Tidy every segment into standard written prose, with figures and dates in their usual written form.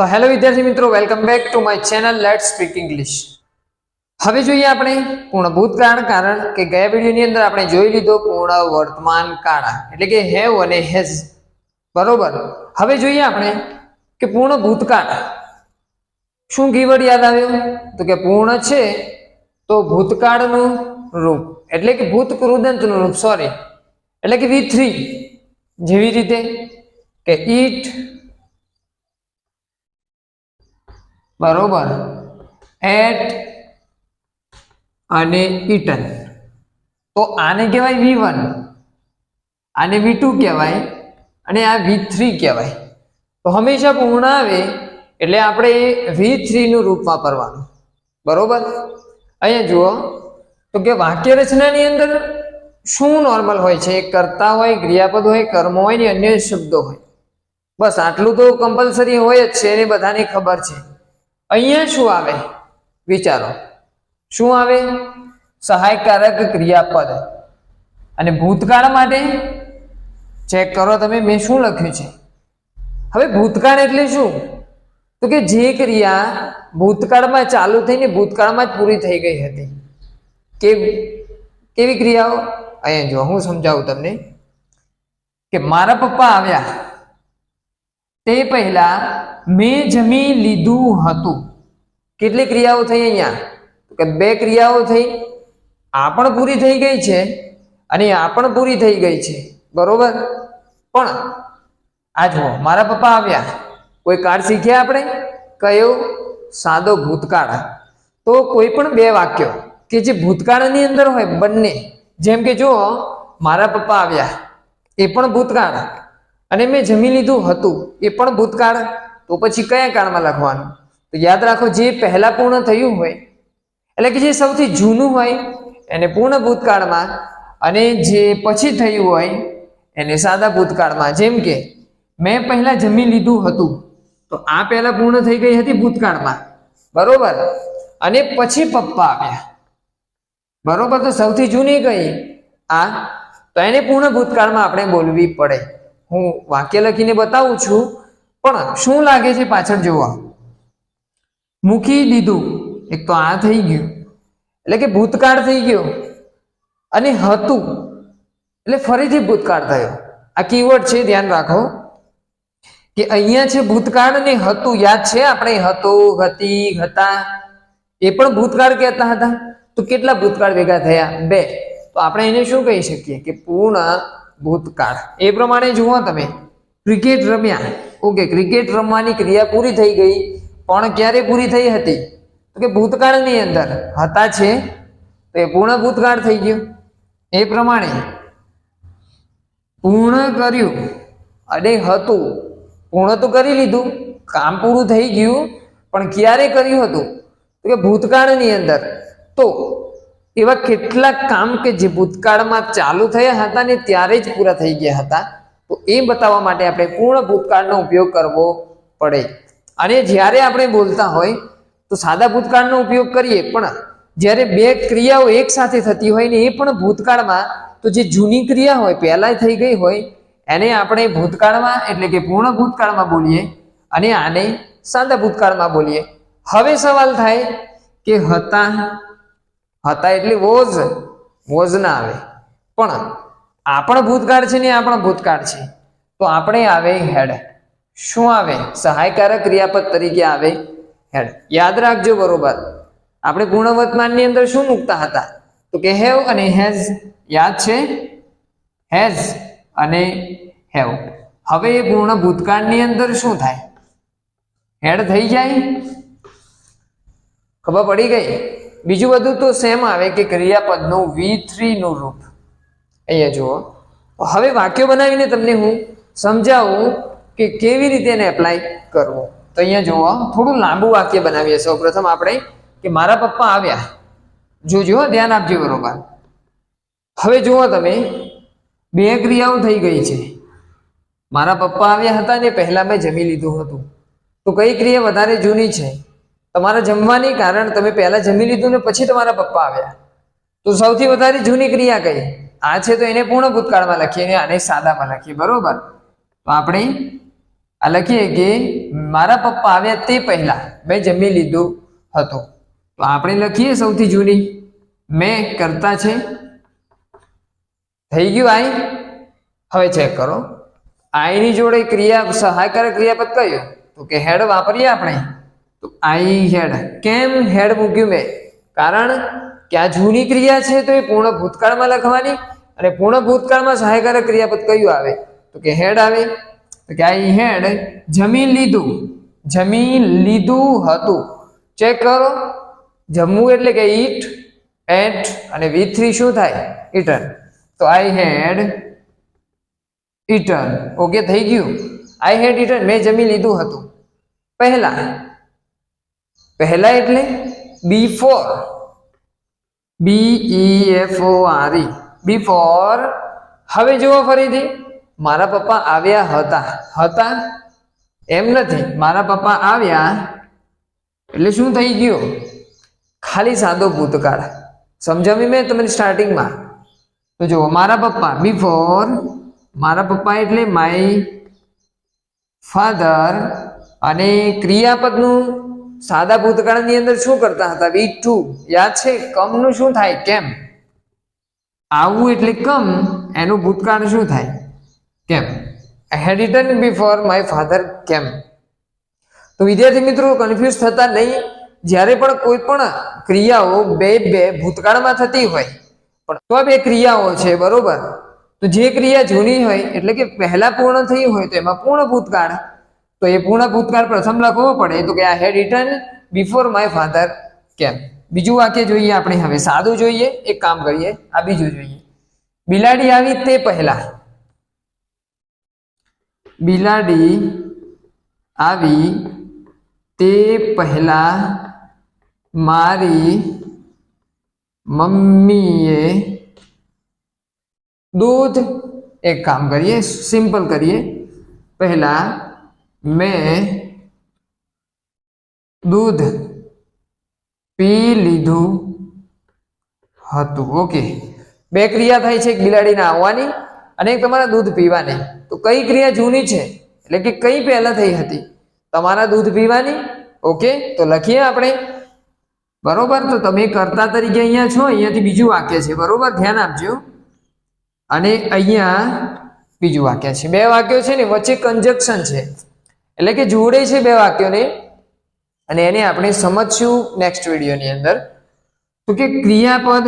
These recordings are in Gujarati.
તો હેલો વિદ્યાર્થી મિત્રો, welcome back to my channel let's speak English. હવે જોઈએ આપણે પૂર્ણ ભૂતકાળ, કારણ કે ગયા વિડીયોની અંદર આપણે જોઈ લીધો પૂર્ણ વર્તમાન કાળ એટલે કે હેવ અને હેઝ, બરોબર। હવે જોઈએ આપણે કે પૂર્ણ ભૂતકાળ શું કીવર્ડ યાદ આવ્યો? તો કે પૂર્ણ છે તો ભૂતકાળનું રૂપ એટલે કે ભૂત કૃદંતનું રૂપ, સોરી એટલે કે V3, જેવી રીતે કે ઈટ, બરોબર, એટ અને ઈટન, તો આને કહેવાય V1, આને V2 કહેવાય અને આ V3 કહેવાય। તો હંમેશા પૂર્ણ આવે એટલે આપણે V3 નું રૂપ વાપરવાનું, બરોબર। અહીંયા જુઓ તો કે વાક્ય રચનાની અંદર શું નોર્મલ હોય છે? કર્તા હોય, ક્રિયાપદ હોય, કર્મ હોય ને અન્ય શબ્દો હોય, બસ આટલું તો કમ્પલસરી હોય જ છે, એને બધાને ખબર છે। અહીંયા શું આવે વિચારો, શું આવે? સહાયકારક ક્રિયાપદ। અને ભૂતકાળ માટે ચેક કરો તમે, મેં શું લખ્યું છે। હવે ભૂતકાળ એટલે શું? તો કે જે ક્રિયા ભૂતકાળમાં ચાલુ થઈને ભૂતકાળમાં જ પૂરી થઈ ગઈ હતી। કેવી ક્રિયાઓ? અહીંયા જો હું સમજાવું તમને કે મારા પપ્પા આવ્યા તે પહેલા મેં જમી લીધું હતું। કેટલી ક્રિયાઓ થઈ અહીંયા? તો કે 2 ક્રિયાઓ થઈ। આ પણ પૂરી થઈ ગઈ છે અને આ પણ પૂરી થઈ ગઈ છે, બરોબર। પણ આ જુઓ, મારા પપ્પા આવ્યા, કોઈ કાળ શીખ્યા આપણે? કયો? સાદો ભૂતકાળ। તો કોઈ પણ 2 વાક્યો કે જે ભૂતકાળની અંદર હોય બંને, જેમ કે જુઓ મારા પપ્પા આવ્યા એ પણ ભૂતકાળ અને મેં જમી લીધું હતું એ પણ ભૂતકાળ, તો પછી કયા કાળમાં લખવાનું? તો યાદ રાખો, જે પહેલા પૂર્ણ થયું હોય એટલે કે જે સૌથી જૂનું હોય એને પૂર્ણ ભૂતકાળમાં, અને જે પછી થયું હોય એને સાદા ભૂતકાળમાં। જેમ કે મેં પહેલા જમી લીધું હતું, તો આ પહેલા પૂર્ણ થઈ ગઈ હતી ભૂતકાળમાં, બરોબર, અને પછી પપ્પા આવ્યા, બરોબર। તો સૌથી જૂની કઈ? આ, તો એને પૂર્ણ ભૂતકાળમાં આપણે બોલવી પડે। હું વાક્ય લખીને બતાવું છું, પણ શું લાગે છે પાછળ જોવા? મૂકી દીધું, એક તો આ થઈ ગયું એટલે કે ભૂતકાળ થઈ ગયો, અને હતું એટલે ફરીથી ભૂતકાળ થયો। આ કીવર્ડ છે, ધ્યાન રાખો કે અહીંયા છે ભૂતકાળ ને હતું, યાદ છે આપણે? હતું, હતી, હતા એ પણ ભૂતકાળ કહેતા હતા। તો કેટલા ભૂતકાળ ભેગા થયા? 2। તો આપણે એને શું કહી શકીએ? કે પૂર્ણ ભૂતકાળ। એ પ્રમાણે જુઓ તમે, ક્રિકેટ રમ્યા, ઓકે, ક્રિકેટ રમવાની ક્રિયા પૂરી થઈ ગઈ, પણ ક્યારે પૂરી થઈ હતી? તો કે ભૂતકાળની અંદર હતા છે, તો એ પૂર્ણ ભૂતકાળ થઈ ગયું। એ પ્રમાણે પૂર્ણ કર્યું અને હતું, પૂર્ણ તો કરી લીધું, કામ પૂરું થઈ ગયું, પણ ક્યારે કર્યું હતું? તો કે ભૂતકાળની અંદર। તો એવા કેટલાક કામ કે જે ભૂતકાળમાં ચાલુ થયા હતા ને ત્યારે જ પૂરા થઈ ગયા હતા, તો એ બતાવવા માટે આપણે પૂર્ણ ભૂતકાળનો ઉપયોગ કરવો પડે। અને જ્યારે આપણે બોલતા હોય તો સાદા ભૂતકાળનો ઉપયોગ કરીએ, પણ જ્યારે 2 ક્રિયાઓ એક સાથે થતી હોય ને એ પણ ભૂતકાળમાં, તો જે જૂની ક્રિયા હોય પહેલા થઈ ગઈ હોય એને આપણે ભૂતકાળમાં એટલે કે પૂર્ણ ભૂતકાળમાં બોલીએ, અને આને સાદા ભૂતકાળમાં બોલીએ। હવે સવાલ થાય કે હતા એટલે વોઝ ના આવે, પણ આ પણ ભૂતકાળ છે ને આ પણ ભૂતકાળ છે, તો આપણે આવે હેડ। શું આવે? સહાયકારક ક્રિયાપદ તરીકે આવે હેડ। યાદ રાખજો, બરોબર। આપણે પૂર્ણ વર્તમાનની અંદર શું મૂકતા હતા? તો કે હેવ અને હેઝ, યાદ છે? હેઝ અને હેવ। હવે એ પૂર્ણ ભૂતકાળની અંદર શું થાય? હેડ થઈ જાય, ખબર પડી ગઈ? બીજું બધું તો સેમ આવે કે ક્રિયાપદનું V3 નું રૂપ। અહીંયા જુઓ, હવે વાક્યો બનાવીને તમને હું સમજાવું કે કેવી રીતે એને એપ્લાય કરવું। તો અહીંયા જુઓ, થોડું લાંબુ વાક્ય બનાવીએ। સૌપ્રથમ આપણે કે મારા પપ્પા આવ્યા, જોજો, ધ્યાન આપજો, બરોબર। હવે જુઓ તમે, 2 ક્રિયાઓ થઈ ગઈ છે। મારા પપ્પા આવ્યા હતા ને પહેલા મેં જમી લીધું હતું, તો કઈ ક્રિયા વધારે જૂની છે? તમારા જમવાની, કારણ તમે પહેલા જમી લીધું ને પછી તમારા પપ્પા આવ્યા, તો સૌથી વધારે જૂની ક્રિયા કઈ? આ છે, તો એને પૂર્ણ ભૂતકાળમાં લખીએ અને આને સાદામાં લખીએ, બરોબર। તો આપણે આ લખીએ કે મારા પપ્પા આવ્યા તે પહેલા મેં જમી લીધું હતું. તો આપણે લખીએ સૌથી જૂની મેં કરતા છે. થઈ ગયું આઈ. હવે ચેક કરો આઈની જોડે ક્રિયા સહાયકારક ક્રિયાપદ કયું? તો કે હેડ વાપરીએ આપણે. તો આઈ હેડ. કેમ હેડ મૂક્યું મેં? કારણ કે આ જૂની ક્રિયા છે તો એ પૂર્ણ ભૂતકાળમાં લખવાની, અને પૂર્ણ ભૂતકાળમાં સહાયકારક ક્રિયાપદ કયું આવે? તો કે હેડ આવે. તો કે આઈ હેડ જમી લીધું. જમી લીધું હતું. ચેક કરો જમવું એટલે કે ઈટ, એટ અને V3 શું થાય? ઇટન. તો આઈ હેડ ઇટન. ઓકે થઈ ગયું. આઈ હેડ ઇટન મેં જમી લીધું હતું. પહેલા. પહેલા એટલે બિફોર. BEFORE before. હવે જુઓ ફરીથી મારા પપ્પા આવ્યા હતા. હતા એમ નથી, મારા પપ્પા આવ્યા એટલે શું થઈ ગયું? ખાલી સાદો ભૂતકાળ. સમજાવી મેં તમને સ્ટાર્ટિંગમાં? તો જુઓ મારા પપ્પા બિફોર. મારા પપ્પા એટલે માય ફાધર, અને ક્રિયાપદનું સાદા ભૂતકાળની અંદર શું કરતા હતા? V2 યાદ છે? કમનું શું થાય? કેમ. આવું એટલે કમ, એનું ભૂતકાળ શું થાય? કેમ. I had eaten before my father came. તો વિદ્યાર્થી મિત્રો કન્ફ્યુઝ થતા નહીં. જ્યારે પણ કોઈ પણ ક્રિયાઓ બે ભૂતકાળમાં થતી હોય, પણ તો બે ક્રિયાઓ છે બરોબર, તો જે ક્રિયા જૂની હોય એટલે કે પહેલા પૂર્ણ થઈ હોય તો એમાં પૂર્ણ ભૂતકાળ. તો એ પૂર્ણ ભૂતકાળ પ્રથમ લખવો પડે. તો કે I had eaten before my father came. બીજું વાક્ય જોઈએ આપણે. હવે સાદું જોઈએ. એક કામ કરીએ, આ બીજું જોઈએ. બિલાડી આવી તે પહેલા. બિલાડી આવી તે પહેલા મારી મમ્મીએ દૂધ. એક કામ કરીએ, સિમ્પલ કરીએ. પહેલા મેં દૂધ પી લીધું હતું. ઓકે, બે ક્રિયા થાય છે, એક બિલાડીને આવવાની અને એક તમારા દૂધ પીવાની. તો કઈ ક્રિયા જૂની છે એટલે કે કઈ પહેલા થઈ હતી? તમારા દૂધ પીવાની. ઓકે, તો લખીએ આપણે બરોબર. તો તમે કર્તા તરીકે અહીંયા છો, અહીંયાથી બીજું વાક્ય છે બરોબર, ધ્યાન આપજો. અને અહીંયા બીજું વાક્ય છે. બે વાક્યો છે ને વચ્ચે કંજક્શન છે એટલે કે જોડે છે બે વાક્યોને, અને એને આપણે સમજશું નેક્સ્ટ વિડીયોની અંદર. તો કે ક્રિયાપદ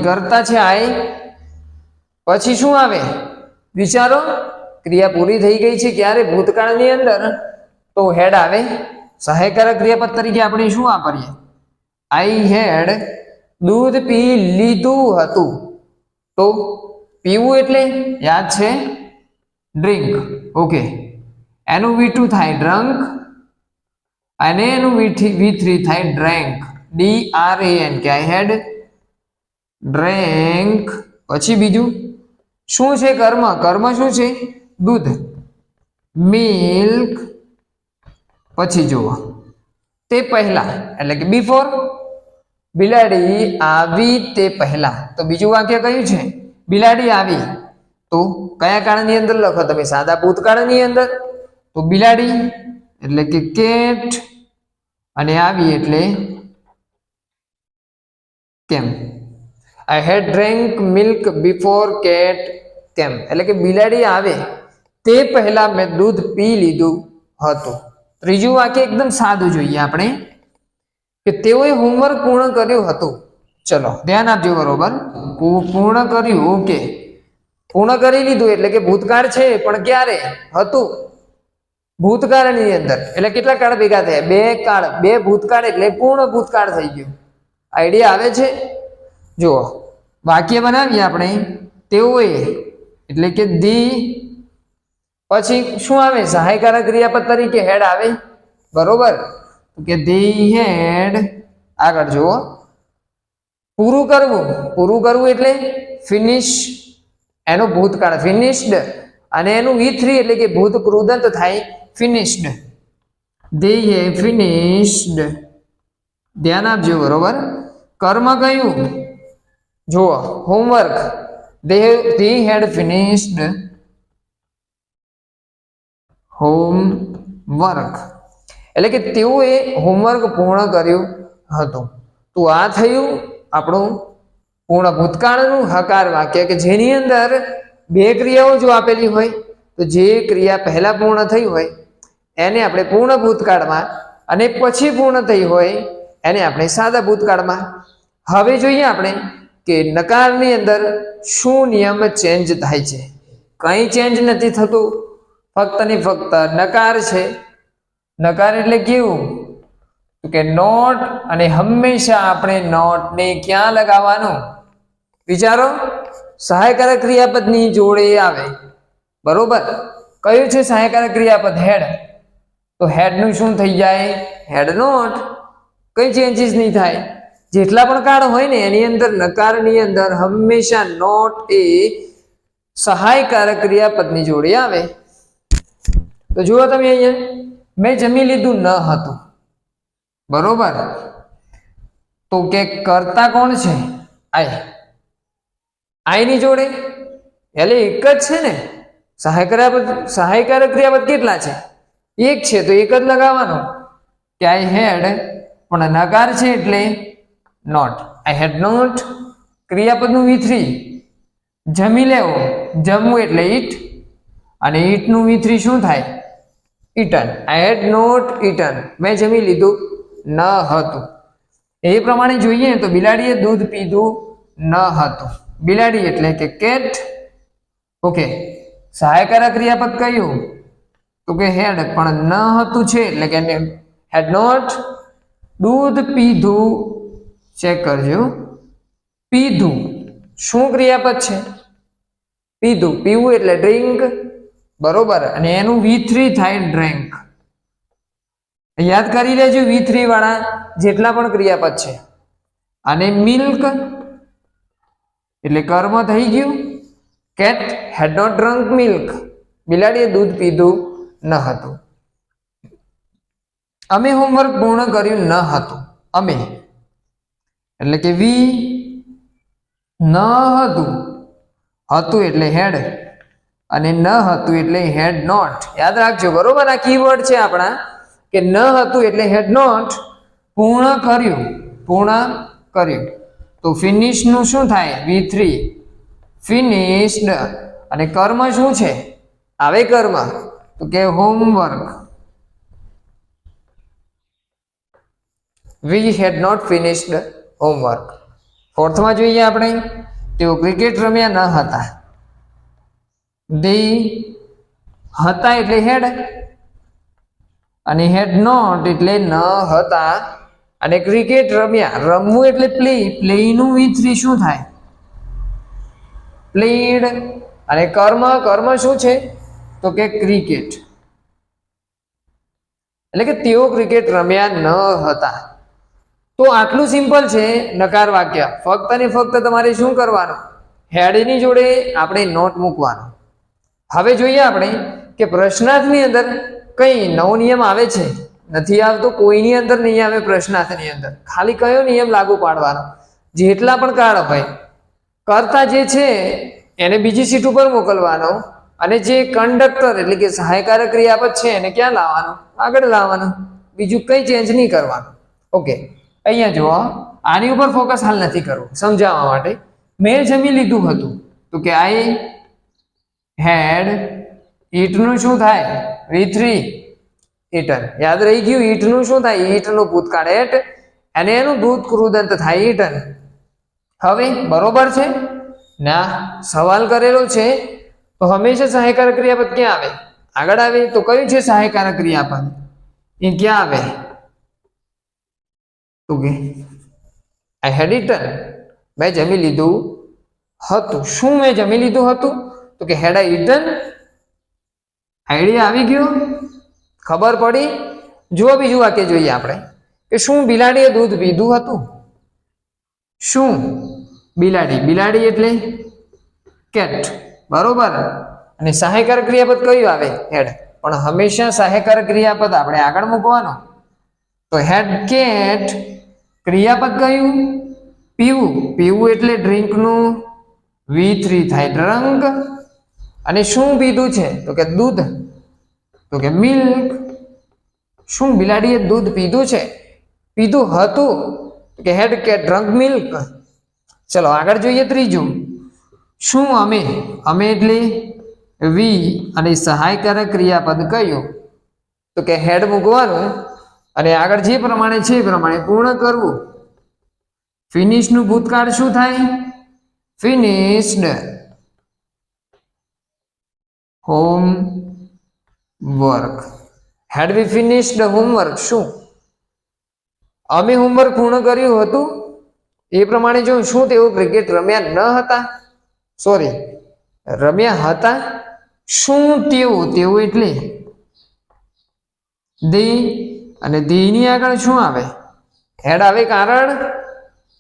કરતા છે આઈ, પછી શું આવે? વિચારો. ક્રિયા પૂરી થઈ ગઈ છે ક્યારે? ભૂતકાળની અંદર. તો હેડ આવે. સહાયકારક ક્રિયાપદ તરીકે આપણે શું વાપરીએ? આઈ હેડ દૂધ પી લીધું હતું. તો પીવું એટલે યાદ છે? ડ્રિંક. ઓકે, એનું V2 થાય ડ્રંક, અને એનું V3 થાય ડ્રેન્ક. DRAN કે આઈ હેડ ડ્રેન્ક. પછી બીજું શું છે? કર્મ. કર્મ શું છે? દૂધ. મિલ્ક. પછી જુઓ તે પહેલા એટલે કે બિફોર. બિલાડી આવી તે પહેલા. તો બીજું વાક્ય કયું છે? બિલાડી આવી. તો કયા કાળની અંદર લખો તમે? સાદા ભૂતકાળની અંદર. તો બિલાડી એટલે કે કેટ, અને આવી એટલે કેમ. I had drank milk before cat came. એટલે કે બિલાડી આવે તે પહેલા મેં દૂધ પી લીધું હતું. ત્રીજું વાક્ય એકદમ સાદું જોઈએ આપણે, કે તેઓએ હોમવર્ક પૂર્ણ કર્યું હતું. ચલો ધ્યાન આપજો બરોબર. પૂર્ણ કર્યું. ઓકે, પૂર્ણ કરી લીધું એટલે કે ભૂતકાળ છે, પણ ક્યારે હતું? ભૂતકાળની અંદર. એટલે કેટલા કાળ ભેગા થયા? બે કાળ. બે ભૂતકાળ એટલે પૂર્ણ ભૂતકાળ થઈ ગયું. આઈડિયા આવે છે? જુઓ વાક્ય બનાવીએ આપણે. તેઓએ એટલે કે ધી, પછી શું આવે? સહાયકારક ક્રિયાપદ તરીકે હેડ આવે બરોબર. કે ધી હેડ. આગળ જુઓ પૂરું કરવું. પૂરું કરવું એટલે ફિનિશ. એનો ભૂતકાળ ફિનિશ્ડ, અને એનું V3 એટલે કે ભૂત કૃદંત થાય ફિનિશ્ડ. they have finished. ધ્યાન આપજો બરોબર. કર્મ કયું? જુઓ homework. they had finished homework, એટલે કે તેઓએ હોમવર્ક પૂર્ણ કર્યું હતું. તો આ થયું આપણું પૂર્ણ ભૂતકાળનું હકાર વાક્ય કે જેની અંદર બે ક્રિયાઓ જો આપેલી હોય તો જે ક્રિયા પહેલા પૂર્ણ થઈ હોય એને આપણે પૂર્ણ ભૂતકાળમાં અને પછી પૂર્ણ થઈ હોય એને આપણે સાદા ભૂતકાળમાં. હવે જોઈએ આપણે કે નકારની અંદર શું નિયમ ચેન્જ થાય છે. કંઈ ચેન્જ નથી થતું, ફક્ત ને ફક્ત નકાર છે. નકાર એટલે કેવું કે નોટ, અને હંમેશા આપણે નોટને ક્યાં લગાવવાનું વિચારો, સહાયકારક ક્રિયાપદની જોડે આવે. બરોબર, કયું છે સહાયકારક ક્રિયાપદ? હેડ. તો હેડનું શું થઈ જાય? Had not. કઈ ચેન્જીસ નહીં થાય. જેટલા પણ કાળ હોય ને એની અંદર નકારની અંદર હંમેશા નોટ એ સહાયકારક ક્રિયાપદની જોડે આવે. તો જુઓ તમે અહીંયા, મેં જમી લીધું ન હતું. બરોબર, તો કે કરતા કોણ છે? આય. આયની જોડે એટલે એક જ છે ને. સહાયકારક ક્રિયાપદ કેટલા છે? એક છે, તો એક જ લગાવવાનો કે આઈ હેડ, પણ નકાર છે એટલે not. I had not. ક્રિયાપદનું V3 જમી લેવો, જમવું એટલે ઈટ, અને ઈટનું V3 શું થાય? Eaten. I had not eaten, મેં જમી લીધું ન હતું. એ પ્રમાણે જોઈએ તો બિલાડીએ દૂધ પીધું ન હતું. બિલાડી એટલે કે કેટ. ઓકે, સહાયકારક ક્રિયાપદ કયું? તો કે હેડ, પણ ન હતું છે એટલે કે હેડ નોટ. દૂધ પીધું, ચેક કરજો. પીધું શું ક્રિયાપદ છે? પીધું. પીવું એટલે ડ્રિંક. બરોબર, અને એનું V3 થાય ડ્રિંક. યાદ કરી લેજો V3 વાળા જેટલા પણ ક્રિયાપદ છે. અને મિલ્ક એટલે કર્મ થઈ ગયું. Cat had not drunk milk, બિલાડીએ દૂધ પીધું ન હતું. અમે હોમવર્ક પૂર્ણ કર્યું ન હતું. અમે એટલે કે વી, ન હતું, હતું એટલે હેડ, અને ન હતું એટલે હેડ નોટ. યાદ રાખજો. બરોબર, આ કીવર્ડ છે આપણા કે ન હતું એટલે હેડ નોટ. પૂર્ણ કર્યું, પૂર્ણ કર્યું. તો ફિનિશ નું શું થાય? V3, finished. અને કર્મ શું છે? આવે કર્મ, તો કે homework. We had not finished homework. ફોર્થમાં જોઈએ આપણે, તેઓ ક્રિકેટ રમ્યા ન હતા. they હતા એટલે હેડ, અને હેડ નોટ એટલે ન હતા. અને ક્રિકેટ રમ્યા, રમવું એટલે પ્લે, પ્લે નું V3 શું થાય? પ્લેડ. અને કર્મ, કર્મ શું છે? તો કે ક્રિકેટ. એટલે કે તેઓ ક્રિકેટ રમ્યા ન હતા. તો આટલું સિમ્પલ છે નકાર વાક્ય. ફક્ત ને ફક્ત તમારે શું કરવાનું? હેડની જોડે આપણે નોટ મૂકવાનો. હવે જોઈએ આપણે કે પ્રશ્નાર્થની અંદર કઈ નવો નિયમ આવે છે? નથી આવતો, કોઈની અંદર નહીં આવે. પ્રશ્નાર્થની અંદર ખાલી કયો નિયમ લાગુ પાડવાનો? જેટલા પણ કાળ હોય, કર્તા જે છે એને બીજી સીટ ઉપર મોકલવાનો, અને જે કંડક્ટર એટલે કે સહાયકારક ક્રિયાપદ છે એને ક્યાં લાવવાનું? આગળ લાવવાનું. બીજું કઈ ચેન્જ નહીં કરવાનું. ઓકે, અહીંયા જુઓ, આની ઉપર ફોકસ હાલ નથી કરવું, સમજાવવા માટે. મેં જમી લીધું હતું, તો કે આઈ હેડ ઈટનું શું થાય? V3, eaten. યાદ રહી ગયું. ઈટનું શું થાય? ઈટનું ભૂતકાળ એટ, અને એનું ભૂત કૃદંત થાય ઈટન. હવે બરોબર છે ના? સવાલ કરેલો છે તો હંમેશા સહાયકારક ક્રિયાપદ ક્યાં આવે? આગળ આવે. તો કયું છે સહાયકારક ક્રિયાપદ? એ ક્યાં આવે? તો કે આઈ હેડ ઈટન, મેં જમી લીધું હતું. શું મેં જમી લીધું હતું? તો કે હેડ આઈ ઈટન. આઈડિયા આવી ગયો? ખબર પડી? જુઓ બીજું વાક્ય જોઈએ આપણે કે શું બિલાડીએ દૂધ પીધું હતું? શું બિલાડી, બિલાડી એટલે કેટ. બરોબર, અને સહાયકારક ક્રિયાપદ કયું આવે? હેડ. પણ હંમેશા સહાયકારક ક્રિયાપદ આપણે આગળ મૂકવાનો. તો હેડ કેટ, ક્રિયાપદ કયું? પીવું. પીવું એટલે ડ્રિંકનું V3 થાય ડ્રંક. અને શું પીધું છે? તો કે દૂધ. તો કે મિલ્ક. શું બિલાડીએ દૂધ પીધું છે? પીધું હતું. તો કે હેડ કેટ ડ્રંક મિલ્ક. ચલો આગળ જોઈએ ત્રીજું. શું અમે એટલે વી અને સહાયકારક ક્રિયાપદ કયું? તો કે હેડ મૂકવાનું અને આગળ જે પ્રમાણે છે એ પ્રમાણે પૂર્ણ કરવું. ફિનિશ નું ભૂતકાળ શું થાય? ફિનિશ્ડ. હોમવર્ક. હેડ વી ફિનિશ્ડ હોમવર્ક. શું અમે હોમવર્ક પૂર્ણ કર્યું હતું? એ પ્રમાણે જો શું તેઓ ક્રિકેટ રમ્યા ન હતા? સોરી, રમ્યા હતા. શું તેઓ એટલે દે અને દેની આગળ શું આવે? હેડ આવે કારણ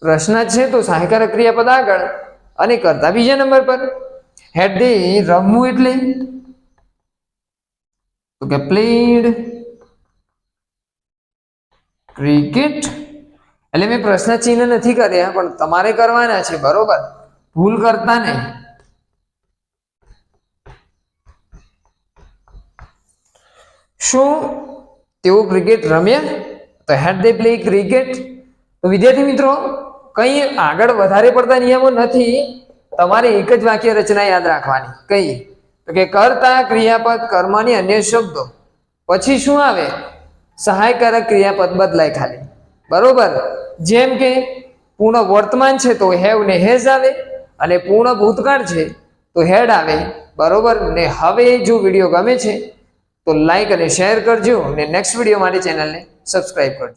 પ્રશ્ન છે તો સહાયકારક ક્રિયાપદ આગળ અને કરતા બીજા નંબર પર. હેડ દે રમવું એટલે તો કે પ્લેડ ક્રિકેટ. એટલે મેં પ્રશ્ન ચિહ્ન નથી કર્યા પણ તમારે કરવાના છે, બરોબર? ભૂલ કરતા નહીં. શું તેઓ ક્રિકેટ રમ્યા? તો હેડ દે પ્લે ક્રિકેટ. તો વિદ્યાર્થી મિત્રો, કઈ આગળ વધારે પડતા નિયમો નથી, તમારે એક જ વાક્ય રચના યાદ રાખવાની. કઈ? તો કે કરતા ક્રિયાપદ કર્મની અન્ય શબ્દો પછી શું આવે? સહાયકારક ક્રિયાપદ બદલાય ખાલી, બરોબર? જેમ કે પૂર્ણ વર્તમાન છે તો હેવ ને હેઝ આવે અને પૂર્ણ ભૂતકાળ છે તો હેડ આવે, બરોબર ને? હવે જો વિડીયો ગમે છે તો લાઈક અને શેર કરજો અને નેક્સ્ટ વિડીયો માટે ચેનલને સબસ્ક્રાઇબ કરજો.